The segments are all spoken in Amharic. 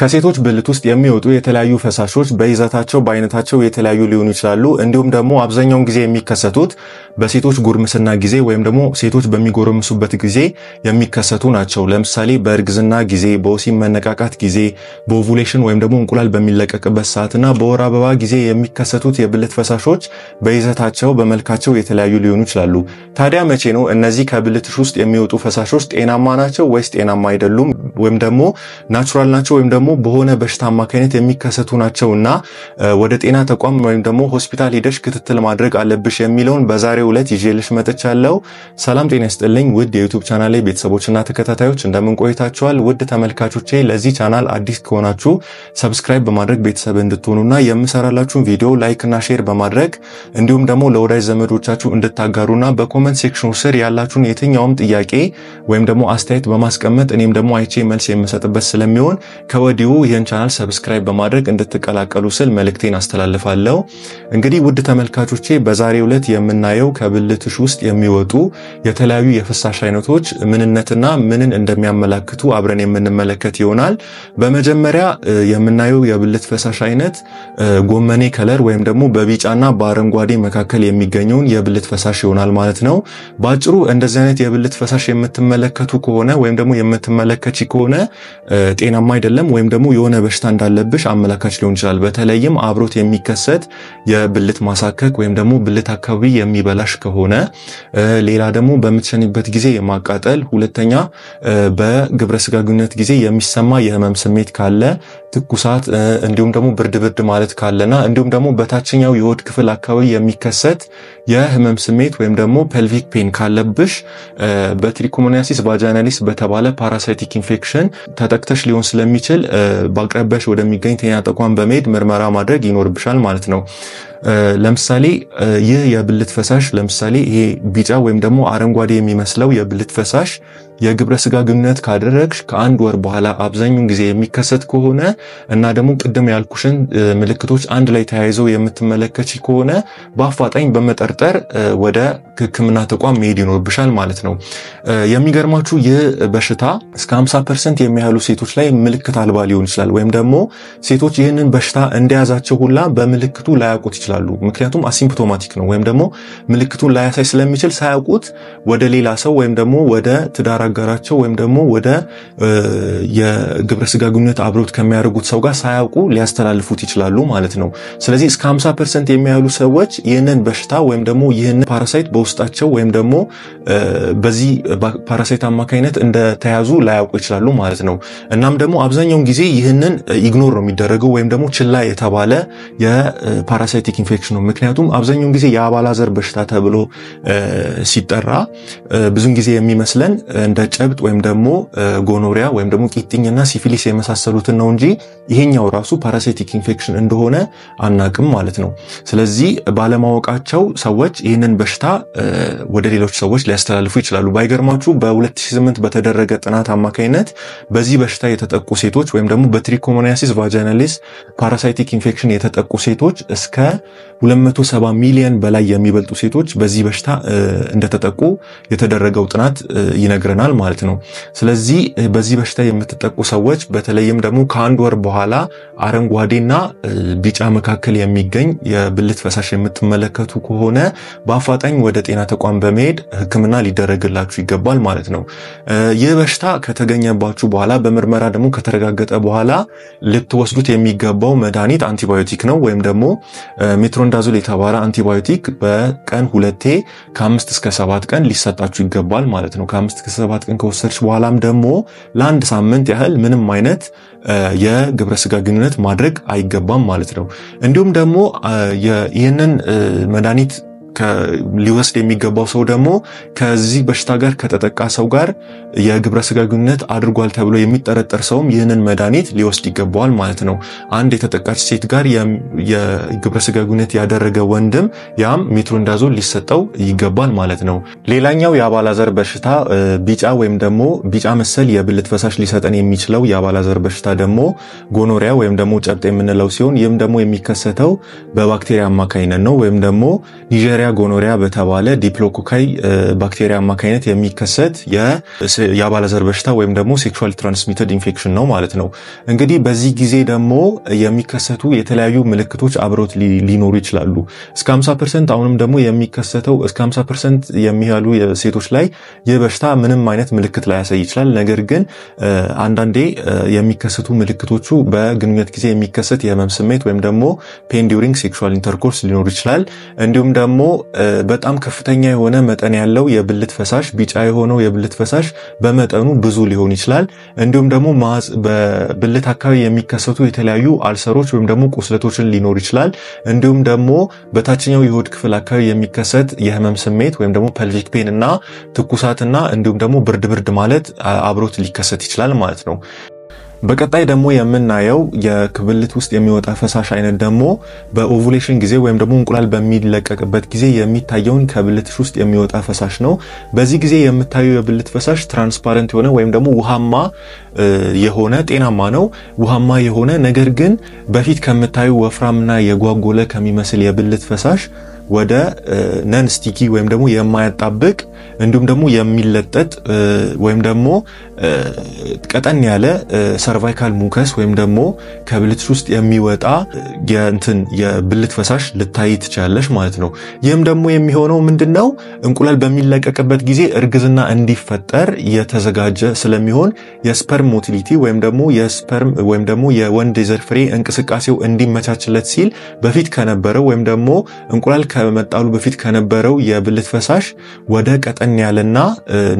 ከሴቶች ብልት ውስጥ የሚወጡ የተለያዩ ፈሳሾች በይዘታቸው በአይነታቸው የተለያዩ ሊሆኑ ይችላሉ። እንዲሁም ደግሞ አብዛኛውን ጊዜ የሚከሰቱት በሴቶች ጉርምስና ጊዜ ወይም ደግሞ ሴቶች በሚጎረምሱበት ጊዜ የሚከሰቱ ናቸው። ለምሳሌ በእርግዝና ጊዜ፣ በወሲብ መነቃቃት ጊዜ፣ በኦቭዩሌሽን ወይም ደግሞ እንቁላል በሚለቀቅበት ሰዓትና በወር አበባ ጊዜ የሚከሰቱት የብልት ፈሳሾች በይዘታቸው በመልካቸው የተለያዩ ሊሆኑ ይችላሉ። ታዲያ መቼ ነው እነዚህ ከብልትሽ ውስጥ የሚወጡ ፈሳሾች ጤናማ ናቸው ወይስ ጤናማ አይደሉም ወይም ደግሞ ናቹራል ናቸው ወይም ደግሞ በሆነ በሽታ አማካኝነት የሚከሰቱ ናቸውና ወደ ጤና ተቋም ወይም ደግሞ ሆስፒታል ሄደሽ ክትትል ማድረግ አለብሽ የሚለውን በዛሬው ዕለት ይዤልሽ መጥቻለሁ። ሰላም ጤና ይስጥልኝ ውድ የዩቲዩብ ቻናሌ ቤተሰቦችና ተከታታዮች እንደምን ቆይታችኋል? ውድ ተመልካቾቼ ለዚህ ቻናል አዲስ ከሆናችሁ ሰብስክራይብ በማድረግ ቤተሰብ እንድትሆኑና የምሰራላችሁን ቪዲዮ ላይክ እና ሼር በማድረግ እንዲሁም ደግሞ ለወዳጅ ዘመዶቻችሁ እንድታጋሩና በኮሜንት ሴክሽኑ ስር ያላችሁን የትኛውም ጥያቄ ወይም ደግሞ አስተያየት በማስቀመጥ እኔም ደግሞ አይቼ መልስ የምሰጥበት ስለሚሆን ከወዲሁ ይህን ቻናል ሰብስክራይብ በማድረግ እንድትቀላቀሉ ስል መልእክቴን አስተላልፋለሁ። እንግዲህ ውድ ተመልካቾቼ በዛሬው ዕለት የምናየው ከብልትሽ ውስጥ የሚወጡ የተለያዩ የፍሳሽ አይነቶች ምንነትና ምንን እንደሚያመላክቱ አብረን የምንመለከት ይሆናል። በመጀመሪያ የምናየው የብልት ፈሳሽ አይነት ጎመኔ ከለር ወይም ደግሞ በቢጫና በአረንጓዴ መካከል የሚገኘውን የብልት ፈሳሽ ይሆናል ማለት ነው። ባጭሩ እንደዚህ አይነት የብልት ፈሳሽ የምትመለከቱ ከሆነ ወይም ደግሞ የምትመለከቺ ከሆነ ጤናማ አይደለም ወይም ደግሞ የሆነ በሽታ እንዳለብሽ አመላካች ሊሆን ይችላል። በተለይም አብሮት የሚከሰት የብልት ማሳከክ ወይም ደግሞ ብልት አካባቢ የሚበላሽ ከሆነ፣ ሌላ ደግሞ በምትሸኒበት ጊዜ የማቃጠል፣ ሁለተኛ በግብረ ስጋ ግንኙነት ጊዜ የሚሰማ የህመም ስሜት ካለ፣ ትኩሳት እንዲሁም ደግሞ ብርድ ማለት ካለና እንዲሁም ደግሞ በታችኛው የሆድ ክፍል አካባቢ የሚከሰት የህመም ስሜት ወይም ደግሞ ፔልቪክ ፔን ካለብሽ በትሪኮሞኒያሲስ ቫጃናሊስ በተባለ ፓራሳይቲክ ኢንፌክሽን ተጠቅተሽ ሊሆን ስለሚችል በአቅራቢያሽ ወደሚገኝ ጤና ተቋም በመሄድ ምርመራ ማድረግ ይኖርብሻል ማለት ነው። ለምሳሌ ይህ የብልት ፈሳሽ ለምሳሌ ይሄ ቢጫ ወይም ደግሞ አረንጓዴ የሚመስለው የብልት ፈሳሽ የግብረ ስጋ ግንኙነት ካደረግሽ ከአንድ ወር በኋላ አብዛኛውን ጊዜ የሚከሰት ከሆነ እና ደግሞ ቅድም ያልኩሽን ምልክቶች አንድ ላይ ተያይዘው የምትመለከቺ ከሆነ በአፋጣኝ በመጠርጠር ወደ ሕክምና ተቋም መሄድ ይኖርብሻል ማለት ነው። የሚገርማችሁ ይህ በሽታ እስከ 50% የሚያህሉ ሴቶች ላይ ምልክት አልባ ሊሆን ይችላል ወይም ደግሞ ሴቶች ይህንን በሽታ እንደያዛቸው ሁላ በምልክቱ ላያውቁት ይችላሉ። ምክንያቱም አሲምፕቶማቲክ ነው ወይም ደግሞ ምልክቱን ላያሳይ ስለሚችል ሳያውቁት ወደ ሌላ ሰው ወይም ደግሞ ወደ ትዳር አጋራቸው ወይም ደግሞ ወደ የግብረ ስጋ ግንኙነት አብሮት ከሚያደርጉት ሰው ጋር ሳያውቁ ሊያስተላልፉት ይችላሉ ማለት ነው። ስለዚህ እስከ 50% የሚያህሉ ሰዎች ይህንን በሽታ ወይም ደግሞ ይህንን ፓራሳይት በውስጣቸው ወይም ደግሞ በዚህ ፓራሳይት አማካኝነት እንደተያዙ ላያውቁ ይችላሉ ማለት ነው። እናም ደግሞ አብዛኛውን ጊዜ ይህንን ኢግኖር ነው የሚደረገው ወይም ደግሞ ችላ የተባለ የፓራሳይቲክ ኢንፌክሽን ነው። ምክንያቱም አብዛኛውን ጊዜ የአባላዘር በሽታ ተብሎ ሲጠራ ብዙን ጊዜ የሚመስለን እንደ ጨብጥ ወይም ደግሞ ጎኖሪያ ወይም ደግሞ ቂጥኝና ሲፊሊስ የመሳሰሉትን ነው እንጂ ይሄኛው ራሱ ፓራሳይቲክ ኢንፌክሽን እንደሆነ አናቅም ማለት ነው። ስለዚህ ባለማወቃቸው ሰዎች ይህንን በሽታ ወደ ሌሎች ሰዎች ሊያስተላልፉ ይችላሉ። ባይገርማችሁ በ2008 በተደረገ ጥናት አማካኝነት በዚህ በሽታ የተጠቁ ሴቶች ወይም ደግሞ በትሪኮሞኒያሲስ ቫጃናሊስ ፓራሳይቲክ ኢንፌክሽን የተጠቁ ሴቶች እስከ 270 ሚሊዮን በላይ የሚበልጡ ሴቶች በዚህ በሽታ እንደተጠቁ የተደረገው ጥናት ይነግረናል ማለት ነው። ስለዚህ በዚህ በሽታ የምትጠቁ ሰዎች በተለይም ደግሞ ከአንድ ወር በኋላ አረንጓዴና ቢጫ መካከል የሚገኝ የብልት ፈሳሽ የምትመለከቱ ከሆነ በአፋጣኝ ወደ ጤና ተቋም በመሄድ ሕክምና ሊደረግላችሁ ይገባል ማለት ነው። ይህ በሽታ ከተገኘባችሁ በኋላ በምርመራ ደግሞ ከተረጋገጠ በኋላ ልትወስዱት የሚገባው መድኃኒት አንቲባዮቲክ ነው ወይም ደግሞ ሜትሮንዳዞል የተባለ አንቲባዮቲክ በቀን 2 ከ5 እስከ 7 ቀን ሊሰጣችሁ ይገባል ማለት ነው። ከ5 እስከ 7 ቀን ከወሰድሽ በኋላም ደግሞ ለአንድ ሳምንት ያህል ምንም አይነት የግብረ ስጋ ግንኙነት ማድረግ አይገባም ማለት ነው። እንዲሁም ደግሞ ይህንን መድኃኒት ሊወስድ የሚገባው ሰው ደግሞ ከዚህ በሽታ ጋር ከተጠቃ ሰው ጋር የግብረ ስጋ ግንኙነት አድርጓል ተብሎ የሚጠረጠር ሰውም ይህንን መድኃኒት ሊወስድ ይገባዋል ማለት ነው። አንድ የተጠቃች ሴት ጋር የግብረ ስጋ ግንኙነት ያደረገ ወንድም ያም ሜትሮንዳዞል ሊሰጠው ይገባል ማለት ነው። ሌላኛው የአባላዘር በሽታ ቢጫ ወይም ደግሞ ቢጫ መሰል የብልት ፈሳሽ ሊሰጠን የሚችለው የአባላዘር በሽታ ደግሞ ጎኖሪያ ወይም ደግሞ ጨብጥ የምንለው ሲሆን ይህም ደግሞ የሚከሰተው በባክቴሪያ አማካኝነት ነው ወይም ደግሞ ኒጀሪያ ኔዘሪያ ጎኖሪያ በተባለ ዲፕሎኮካይ ባክቴሪያ አማካኝነት የሚከሰት የአባለዘር በሽታ ወይም ደግሞ ሴክሹዋሊ ትራንስሚትድ ኢንፌክሽን ነው ማለት ነው። እንግዲህ በዚህ ጊዜ ደግሞ የሚከሰቱ የተለያዩ ምልክቶች አብሮት ሊኖሩ ይችላሉ። እስከ 50% አሁንም ደግሞ የሚከሰተው እስከ 50% የሚያሉ ሴቶች ላይ የበሽታ ምንም አይነት ምልክት ላይ ያሳይ ይችላል። ነገር ግን አንዳንዴ የሚከሰቱ ምልክቶቹ በግንኙነት ጊዜ የሚከሰት የህመም ስሜት ወይም ደግሞ ፔን ዲዩሪንግ ሴክሹዋል ኢንተርኮርስ ሊኖር ይችላል። እንዲሁም ደግሞ በጣም ከፍተኛ የሆነ መጠን ያለው የብልት ፈሳሽ ቢጫ የሆነው የብልት ፈሳሽ በመጠኑ ብዙ ሊሆን ይችላል። እንዲሁም ደግሞ በብልት አካባቢ የሚከሰቱ የተለያዩ አልሰሮች ወይም ደግሞ ቁስለቶችን ሊኖር ይችላል። እንዲሁም ደግሞ በታችኛው የሆድ ክፍል አካባቢ የሚከሰት የህመም ስሜት ወይም ደግሞ ፐልቪክ ፔን እና ትኩሳትና እንዲሁም ደግሞ ብርድ ማለት አብሮት ሊከሰት ይችላል ማለት ነው። በቀጣይ ደግሞ የምናየው የብልት ውስጥ የሚወጣ ፈሳሽ አይነት ደግሞ በኦቭዩሌሽን ጊዜ ወይም ደግሞ እንቁላል በሚለቀቅበት ጊዜ የሚታየውን ከብልትሽ ውስጥ የሚወጣ ፈሳሽ ነው። በዚህ ጊዜ የምታየው የብልት ፈሳሽ ትራንስፓረንት የሆነ ወይም ደግሞ ውሃማ የሆነ ጤናማ ነው። ውሃማ የሆነ ነገር ግን በፊት ከምታዩ ወፍራምና የጓጎለ ከሚመስል የብልት ፈሳሽ ወደ ነን ስቲኪ ወይም ደግሞ የማያጣብቅ እንዲሁም ደግሞ የሚለጠጥ ወይም ደግሞ ቀጠን ያለ ሰርቫይካል ሙከስ ወይም ደግሞ ከብልትሽ ውስጥ የሚወጣ የብልት ፈሳሽ ልታይ ትችላለሽ ማለት ነው። ይህም ደግሞ የሚሆነው ምንድነው እንቁላል በሚለቀቅበት ጊዜ እርግዝና እንዲፈጠር የተዘጋጀ ስለሚሆን የስፐርም ሞቲሊቲ ወይም ደግሞ የወንድ የዘር ፍሬ እንቅስቃሴው እንዲመቻችለት ሲል በፊት ከነበረው ወይም ደግሞ እንቁላል ከመጣሉ በፊት ከነበረው የብልት ፈሳሽ ወደ ቀጠን ያለና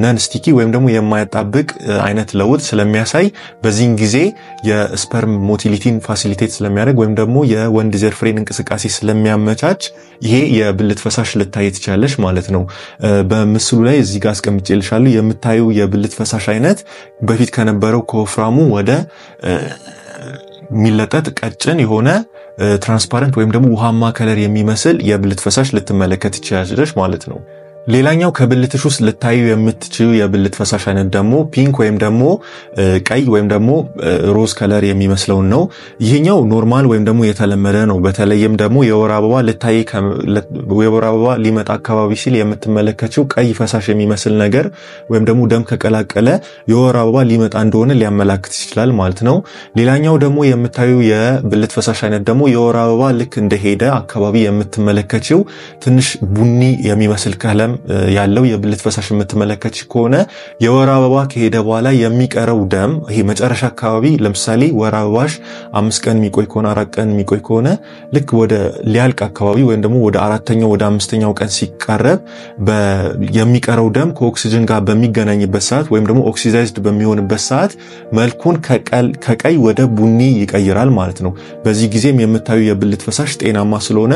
ነን ስቲኪ ወይም ደግሞ የማያጣብቅ አይነት ለውጥ ስለሚያሳይ በዚህን ጊዜ የስፐርም ሞቲሊቲን ፋሲሊቴት ስለሚያደርግ ወይም ደግሞ የወንድ ዘር ፍሬን እንቅስቃሴ ስለሚያመቻች ይሄ የብልት ፈሳሽ ልታይ ትችላለሽ ማለት ነው። በምስሉ ላይ እዚህ ጋር አስቀምጬልሻለሁ። የምታዩ የብልት ፈሳሽ አይነት በፊት ከነበረው ከወፍራሙ ወደ ሚለጠጥ ቀጭን የሆነ ትራንስፓረንት ወይም ደግሞ ውሃማ ከለር የሚመስል የብልት ፈሳሽ ልትመለከት ትችላለሽ ማለት ነው። ሌላኛው ከብልትሽ ውስጥ ልታዩ የምትችዩ የብልት ፈሳሽ አይነት ደግሞ ፒንክ ወይም ደግሞ ቀይ ወይም ደግሞ ሮዝ ከለር የሚመስለው ነው። ይሄኛው ኖርማል ወይም ደግሞ የተለመደ ነው። በተለይም ደግሞ የወር አበባ ሊመጣ አካባቢ ሲል የምትመለከችው ቀይ ፈሳሽ የሚመስል ነገር ወይም ደግሞ ደም ከቀላቀለ የወር አበባ ሊመጣ እንደሆነ ሊያመላክት ይችላል ማለት ነው። ሌላኛው ደግሞ የምታዩ የብልት ፈሳሽ አይነት ደግሞ የወር አበባ ልክ እንደሄደ አካባቢ የምትመለከችው ትንሽ ቡኒ የሚመስል ቀለም ያለው የብልት ፈሳሽ የምትመለከች ከሆነ የወር አበባ ከሄደ በኋላ የሚቀረው ደም ይሄ መጨረሻ አካባቢ ለምሳሌ ወር አበባሽ 5 ቀን የሚቆይ ከሆነ 4 ቀን የሚቆይ ከሆነ ልክ ወደ ሊያልቅ አካባቢ ወይም ደግሞ ወደ 4ኛው ወደ 5ኛው ቀን ሲቃረብ የሚቀረው ደም ከኦክሲጅን ጋር በሚገናኝበት ሰዓት ወይም ደግሞ ኦክሲዳይዝድ በሚሆንበት ሰዓት መልኩን ከቀይ ወደ ቡኒ ይቀይራል ማለት ነው። በዚህ ጊዜም የምታዩ የብልት ፈሳሽ ጤናማ ስለሆነ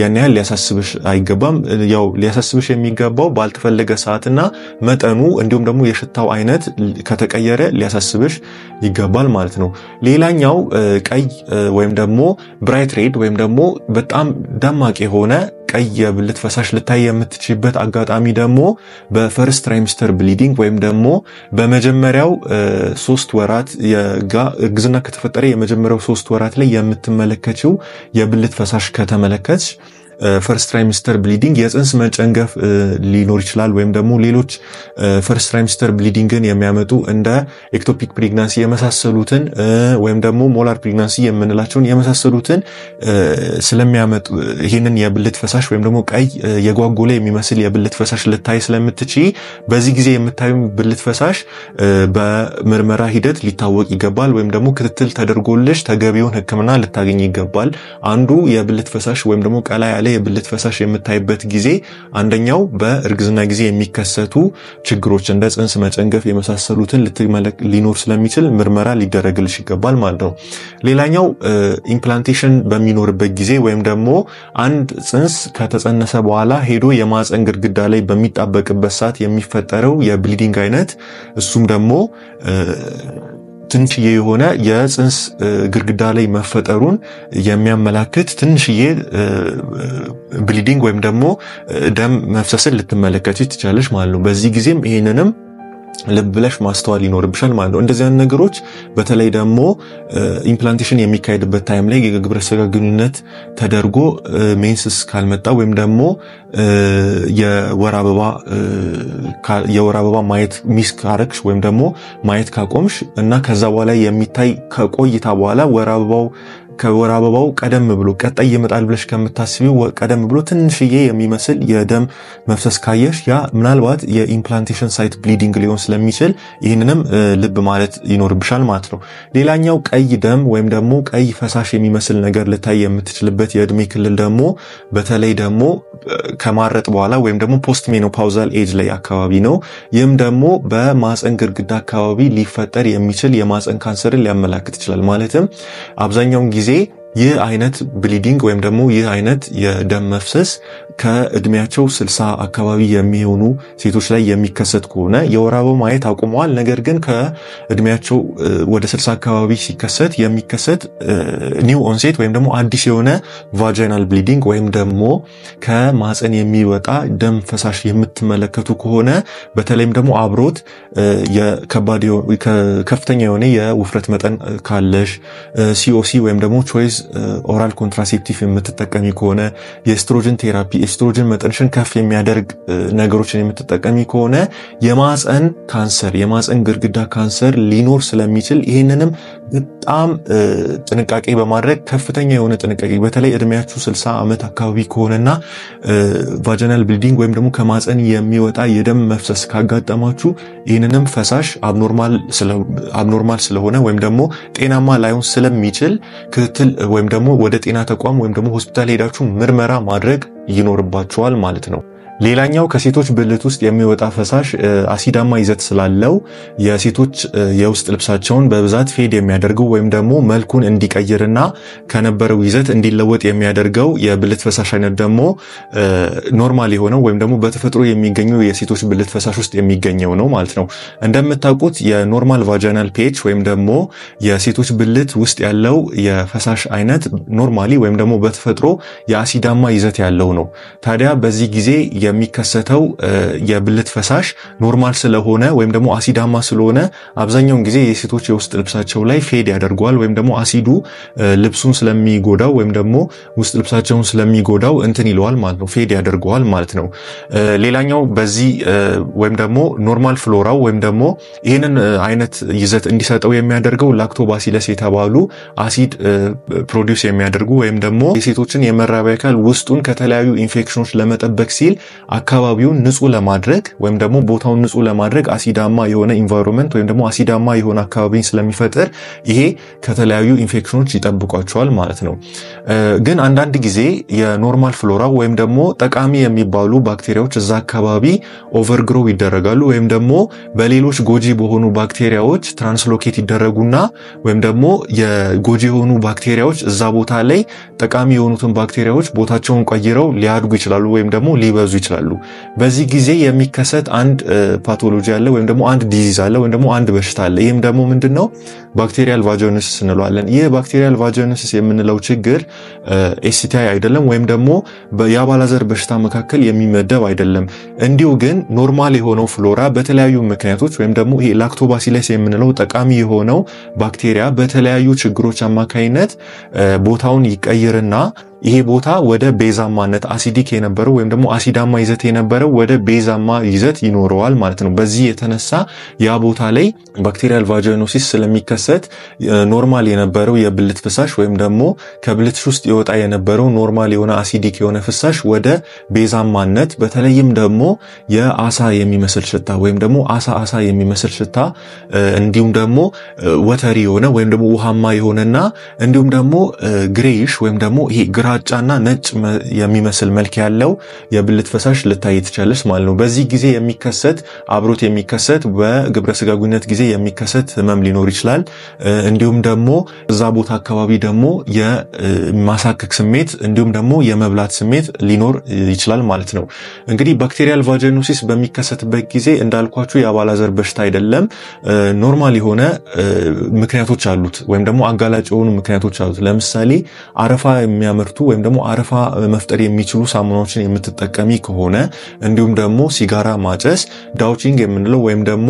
ያን ያህል ሊያሳስብሽ አይገባም። ያው ሊያሳስብሽ የሚገባው ባልተፈለገ ሰዓትና መጠኑ እንዲሁም ደግሞ የሽታው አይነት ከተቀየረ ሊያሳስብሽ ይገባል ማለት ነው። ሌላኛው ቀይ ወይም ደግሞ ብራይት ሬድ ወይም ደግሞ በጣም ደማቅ የሆነ ቀይ የብልት ፈሳሽ ልታይ የምትችልበት አጋጣሚ ደግሞ በፈርስት ትራይሚስተር ብሊዲንግ ወይም ደግሞ በመጀመሪያው 3 ወራት እርግዝና ከተፈጠረ የመጀመሪያው 3 ወራት ላይ የምትመለከችው የብልት ፈሳሽ ከተመለከትሽ ፈርስት ትራይሚስተር ብሊዲንግ የጽንስ መጨንገፍ ሊኖር ይችላል ወይም ደግሞ ሌሎች ፈርስት ትራይሚስተር ብሊዲንግን የሚያመጡ እንደ ኤክቶፒክ ፕሬግናንሲ የመሳሰሉትን ወይም ደግሞ ሞላር ፕሬግናንሲ የምንላቸውን የመሳሰሉትን ስለሚያመጡ ይሄንን የብልት ፈሳሽ ወይም ደግሞ ቀይ የጓጎለ የሚመስል የብልት ፈሳሽ ልታይ ስለምትችይ በዚህ ጊዜ የምታዩ ብልት ፈሳሽ በምርመራ ሂደት ሊታወቅ ይገባል ወይም ደግሞ ክትትል ተደርጎልሽ ተገቢውን ሕክምና ልታገኝ ይገባል። አንዱ የብልት ፈሳሽ ወይም ደግሞ ቀላ ያለ የብልት ፈሳሽ የምታይበት ጊዜ አንደኛው በእርግዝና ጊዜ የሚከሰቱ ችግሮች እንደ ጽንስ መጨንገፍ የመሳሰሉትን ሊኖር ስለሚችል ምርመራ ሊደረግልሽ ይገባል ማለት ነው። ሌላኛው ኢምፕላንቴሽን በሚኖርበት ጊዜ ወይም ደግሞ አንድ ጽንስ ከተጸነሰ በኋላ ሄዶ የማህፀን ግድግዳ ላይ በሚጣበቅበት ሰዓት የሚፈጠረው የብሊዲንግ አይነት እሱም ደግሞ ትንሽዬ የሆነ የጽንስ ግድግዳ ላይ መፈጠሩን የሚያመላክት ትንሽዬ ብሊዲንግ ወይም ደግሞ ደም መፍሰስን ልትመለከቺ ትችላለሽ ማለት ነው። በዚህ ጊዜም ይሄንንም ልብ ብለሽ ማስተዋል ይኖርብሻል ማለት ነው። እንደዚህ አይነት ነገሮች በተለይ ደግሞ ኢምፕላንቴሽን የሚካሄድበት ታይም ላይ የግብረ ስጋ ግንኙነት ተደርጎ ሜንስስ ካልመጣ ወይም ደግሞ የወር አበባ ማየት ሚስ ካረክሽ ወይም ደግሞ ማየት ካቆምሽ እና ከዛ በኋላ የሚታይ ከቆይታ በኋላ ከወር አበባው ቀደም ብሎ ቀጣይ ይመጣል ብለሽ ከምታስቢው ቀደም ብሎ ትንሽዬ የሚመስል የደም መፍሰስ ካየሽ ያ ምናልባት የኢምፕላንቴሽን ሳይት ብሊዲንግ ሊሆን ስለሚችል ይህንንም ልብ ማለት ይኖርብሻል ማለት ነው። ሌላኛው ቀይ ደም ወይም ደግሞ ቀይ ፈሳሽ የሚመስል ነገር ልታይ የምትችልበት የእድሜ ክልል ደግሞ በተለይ ደግሞ ከማረጥ በኋላ ወይም ደግሞ ፖስት ሜኖፓውዛል ኤጅ ላይ አካባቢ ነው። ይህም ደግሞ በማፀን ግድግዳ አካባቢ ሊፈጠር የሚችል የማፀን ካንሰርን ሊያመላክት ይችላል። ማለትም አብዛኛውን ጊዜ ይህ አይነት ብሊዲንግ ወይም ደግሞ ይህ አይነት የደም መፍሰስ ከእድሜያቸው 60 አካባቢ የሚሆኑ ሴቶች ላይ የሚከሰት ከሆነ የወር አበባ ማየት አቁመዋል፣ ነገር ግን ከእድሜያቸው ወደ 60 አካባቢ ሲከሰት የሚከሰት ኒው ኦንሴት ወይም ደግሞ አዲስ የሆነ ቫጃይናል ብሊዲንግ ወይም ደግሞ ከማፀን የሚወጣ ደም ፈሳሽ የምትመለከቱ ከሆነ በተለይም ደግሞ አብሮት ከፍተኛ የሆነ የውፍረት መጠን ካለሽ ሲኦሲ ወይም ደግሞ ቾይስ ኦራል ኮንትራሴፕቲቭ የምትጠቀሚ ከሆነ የኤስትሮጅን ቴራፒ ኤስትሮጅን መጠንሽን ከፍ የሚያደርግ ነገሮችን የምትጠቀሚ ከሆነ የማፀን ካንሰር የማፀን ግድግዳ ካንሰር ሊኖር ስለሚችል ይሄንንም በጣም ጥንቃቄ በማድረግ ከፍተኛ የሆነ ጥንቃቄ በተለይ እድሜያችሁ 60 ዓመት አካባቢ ከሆነና ቫጂናል ብሊዲንግ ወይም ደግሞ ከማፀን የሚወጣ የደም መፍሰስ ካጋጠማችሁ ይሄንንም ፈሳሽ አብኖርማል ስለሆነ ወይም ደግሞ ጤናማ ላይሆን ስለሚችል ክትትል ወይም ደግሞ ወደ ጤና ተቋም ወይም ደግሞ ሆስፒታል ሄዳችሁ ምርመራ ማድረግ ይኖርባችኋል ማለት ነው። ሌላኛው ከሴቶች ብልት ውስጥ የሚወጣ ፈሳሽ አሲዳማ ይዘት ስላለው የሴቶች የውስጥ ልብሳቸውን በብዛት ፌድ የሚያደርገው ወይም ደግሞ መልኩን እንዲቀይርና ከነበረው ይዘት እንዲለወጥ የሚያደርገው የብልት ፈሳሽ አይነት ደግሞ ኖርማል የሆነው ወይም ደግሞ በተፈጥሮ የሚገኘው የሴቶች ብልት ፈሳሽ ውስጥ የሚገኘው ነው ማለት ነው። እንደምታውቁት የኖርማል ቫጂናል ፒኤች ወይም ደግሞ የሴቶች ብልት ውስጥ ያለው የፈሳሽ አይነት ኖርማሊ ወይም ደግሞ በተፈጥሮ የአሲዳማ ይዘት ያለው ነው። ታዲያ በዚህ ጊዜ የሚከሰተው የብልት ፈሳሽ ኖርማል ስለሆነ ወይም ደግሞ አሲዳማ ስለሆነ አብዛኛውን ጊዜ የሴቶች የውስጥ ልብሳቸው ላይ ፌድ ያደርገዋል ወይም ደግሞ አሲዱ ልብሱን ስለሚጎዳው ወይም ደግሞ ውስጥ ልብሳቸውን ስለሚጎዳው እንትን ይለዋል ማለት ነው፣ ፌድ ያደርገዋል ማለት ነው። ሌላኛው በዚህ ወይም ደግሞ ኖርማል ፍሎራው ወይም ደግሞ ይሄንን አይነት ይዘት እንዲሰጠው የሚያደርገው ላክቶባሲለስ የተባሉ አሲድ ፕሮዲዩስ የሚያደርጉ ወይም ደግሞ የሴቶችን የመራቢያ አካል ውስጡን ከተለያዩ ኢንፌክሽኖች ለመጠበቅ ሲል አካባቢውን ንጹህ ለማድረግ ወይም ደግሞ ቦታውን ንጹህ ለማድረግ አሲዳማ የሆነ ኢንቫይሮንመንት ወይም ደግሞ አሲዳማ የሆነ አካባቢን ስለሚፈጥር ይሄ ከተለያዩ ኢንፌክሽኖች ይጠብቋቸዋል ማለት ነው። ግን አንዳንድ ጊዜ የኖርማል ፍሎራ ወይም ደግሞ ጠቃሚ የሚባሉ ባክቴሪያዎች እዛ አካባቢ ኦቨርግሮ ይደረጋሉ ወይም ደግሞ በሌሎች ጎጂ በሆኑ ባክቴሪያዎች ትራንስሎኬት ይደረጉና ወይም ደግሞ የጎጂ የሆኑ ባክቴሪያዎች እዛ ቦታ ላይ ጠቃሚ የሆኑትን ባክቴሪያዎች ቦታቸውን ቀይረው ሊያድጉ ይችላሉ ወይም ደግሞ ሊበዙ ይችላሉ። በዚህ ጊዜ የሚከሰት አንድ ፓቶሎጂ አለ ወይም ደግሞ አንድ ዲዚዝ አለ ወይም ደግሞ አንድ በሽታ አለ። ይሄም ደግሞ ምንድነው? ባክቴሪያል ቫጂኖሲስ እንለዋለን። ይሄ ባክቴሪያል ቫጂኖሲስ የምንለው ችግር ኤስቲአይ አይደለም ወይም ደግሞ የአባላዘር በሽታ መካከል የሚመደብ አይደለም። እንዲሁ ግን ኖርማል የሆነው ፍሎራ በተለያዩ ምክንያቶች ወይም ደግሞ ይሄ ላክቶባሲለስ የምንለው ጠቃሚ የሆነው ባክቴሪያ በተለያዩ ችግሮች አማካይነት ቦታውን ይቀይርና ይሄ ቦታ ወደ ቤዛማነት አሲዲክ የነበረው ወይም ደግሞ አሲዳማ ይዘት የነበረው ወደ ቤዛማ ይዘት ይኖረዋል ማለት ነው። በዚህ የተነሳ ያ ቦታ ላይ ባክቴሪያል ቫጂኖሲስ ስለሚከሰት ኖርማል የነበረው የብልት ፍሳሽ ወይም ደግሞ ከብልትሽ ውስጥ ይወጣ የነበረው ኖርማል የሆነ አሲዲክ የሆነ ፍሳሽ ወደ ቤዛማነት በተለይም ደግሞ የአሳ የሚመስል ሽታ ወይም ደግሞ አሳ የሚመስል ሽታ እንዲሁም ደግሞ ወተሪ የሆነ ወይም ደግሞ ውሃማ የሆነና እንዲሁም ደግሞ ግሬይሽ ወይም ደግሞ ይሄ ግራጫና ነጭ የሚመስል መልክ ያለው የብልት ፈሳሽ ልታይ ትችላለሽ ማለት ነው። በዚህ ጊዜ የሚከሰት አብሮት የሚከሰት በግብረ ስጋ ግንኙነት ጊዜ የሚከሰት ህመም ሊኖር ይችላል። እንዲሁም ደግሞ እዛ ቦታ አካባቢ ደግሞ የማሳከክ ስሜት እንዲሁም ደግሞ የመብላት ስሜት ሊኖር ይችላል ማለት ነው። እንግዲህ ባክቴሪያል ቫጂኖሲስ በሚከሰትበት ጊዜ እንዳልኳችሁ የአባላዘር በሽታ አይደለም፣ ኖርማል የሆነ ምክንያቶች አሉት ወይም ደግሞ አጋላጭ የሆኑ ምክንያቶች አሉት። ለምሳሌ አረፋ የሚያመርቱ የሚሸቱ ወይም ደግሞ አረፋ መፍጠር የሚችሉ ሳሙናዎችን የምትጠቀሚ ከሆነ እንዲሁም ደግሞ ሲጋራ ማጨስ ዳውቺንግ የምንለው ወይም ደግሞ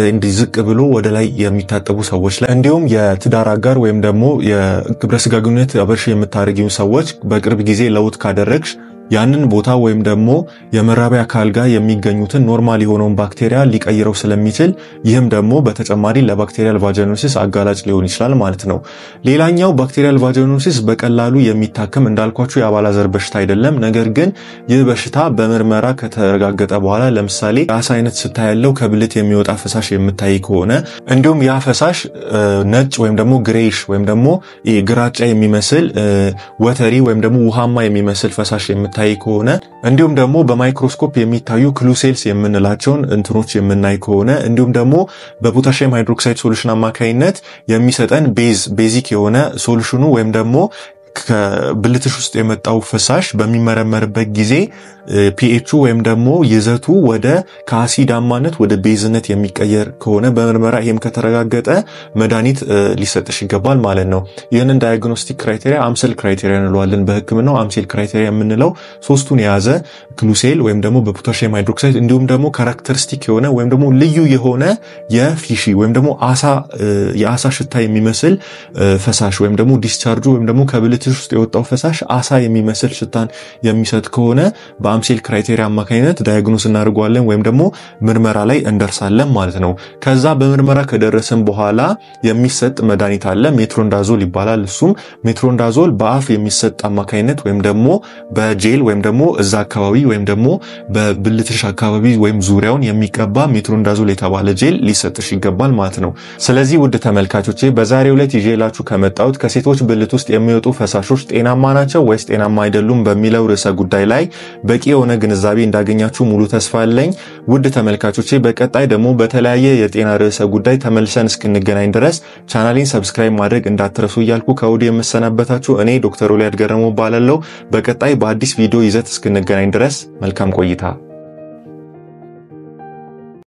እንዲዝቅ ብሎ ወደ ላይ የሚታጠቡ ሰዎች ላይ እንዲሁም የትዳር አጋር ወይም ደግሞ የግብረ ስጋ ግንኙነት አብረሽ የምታረጊው ሰዎች በቅርብ ጊዜ ለውጥ ካደረግሽ ያንን ቦታ ወይም ደግሞ የመራቢያ አካል ጋር የሚገኙትን ኖርማል የሆነውን ባክቴሪያ ሊቀይረው ስለሚችል ይህም ደግሞ በተጨማሪ ለባክቴሪያል ቫጂኖሲስ አጋላጭ ሊሆን ይችላል ማለት ነው። ሌላኛው ባክቴሪያል ቫጂኖሲስ በቀላሉ የሚታከም እንዳልኳችሁ የአባላዘር በሽታ አይደለም። ነገር ግን ይህ በሽታ በምርመራ ከተረጋገጠ በኋላ ለምሳሌ አሳ አይነት ስታያለው ከብልት የሚወጣ ፈሳሽ የምታይ ከሆነ እንዲሁም ያ ፈሳሽ ነጭ ወይም ደግሞ ግሬይሽ ወይም ደግሞ ግራጫ የሚመስል ወተሪ ወይም ደግሞ ውሃማ የሚመስል ፈሳሽ ታይ ከሆነ እንዲሁም ደግሞ በማይክሮስኮፕ የሚታዩ ክሉሴልስ የምንላቸውን እንትኖች የምናይ ከሆነ እንዲሁም ደግሞ በፖታሺየም ሃይድሮክሳይድ ሶሉሽን አማካይነት የሚሰጠን ቤዚክ የሆነ ሶሉሽኑ ወይም ደግሞ ከብልትሽ ውስጥ የመጣው ፈሳሽ በሚመረመርበት ጊዜ ፒኤቹ ወይም ደግሞ ይዘቱ ወደ ከአሲዳማነት ወደ ቤዝነት የሚቀየር ከሆነ በምርመራ ይሄም ከተረጋገጠ መድኃኒት ሊሰጥሽ ይገባል ማለት ነው። ይህንን ዳያግኖስቲክ ክራይቴሪያ አምሴል ክራይቴሪያ እንለዋለን በህክምናው። አምሴል ክራይቴሪያ የምንለው ሶስቱን የያዘ ክሉሴል ወይም ደግሞ በፖታሺየም ሃይድሮክሳይድ እንዲሁም ደግሞ ካራክተሪስቲክ የሆነ ወይም ደግሞ ልዩ የሆነ የፊሺ ወይም ደግሞ የአሳ ሽታ የሚመስል ፈሳሽ ወይም ደግሞ ዲስቻርጁ ወይም ደግሞ ከብልትሽ ውስጥ የወጣው ፈሳሽ አሳ የሚመስል ሽታን የሚሰጥ ከሆነ በአምሴል ክራይቴሪያ አማካኝነት ዳያግኖስ እናደርጋለን ወይም ደግሞ ምርመራ ላይ እንደርሳለን ማለት ነው። ከዛ በምርመራ ከደረሰን በኋላ የሚሰጥ መድኃኒት አለ ሜትሮንዳዞል ይባላል። እሱም ሜትሮንዳዞል በአፍ የሚሰጥ አማካኝነት ወይም ደግሞ በጄል ወይም ደግሞ እዛ አካባቢ ወይም ደግሞ በብልትሽ አካባቢ ወይም ዙሪያውን የሚቀባ ሜትሮንዳዞል የተባለ ጄል ሊሰጥሽ ይገባል ማለት ነው። ስለዚህ ውድ ተመልካቾቼ በዛሬው ዕለት ይዤላችሁ ከመጣሁት ከሴቶች ብልት ውስጥ የሚወጡ ፈሳሾች ጤናማ ናቸው ወይስ ጤናማ አይደሉም በሚለው ርዕሰ ጉዳይ ላይ በቂ የሆነ ግንዛቤ እንዳገኛችሁ ሙሉ ተስፋ አለኝ። ውድ ተመልካቾቼ በቀጣይ ደግሞ በተለያየ የጤና ርዕሰ ጉዳይ ተመልሰን እስክንገናኝ ድረስ ቻናሌን ሰብስክራይብ ማድረግ እንዳትረሱ እያልኩ ከወዲሁ የምሰናበታችሁ እኔ ዶክተር ኦሊያድ ገረመው ባላለው በቀጣይ በአዲስ ቪዲዮ ይዘት እስክንገናኝ ድረስ መልካም ቆይታ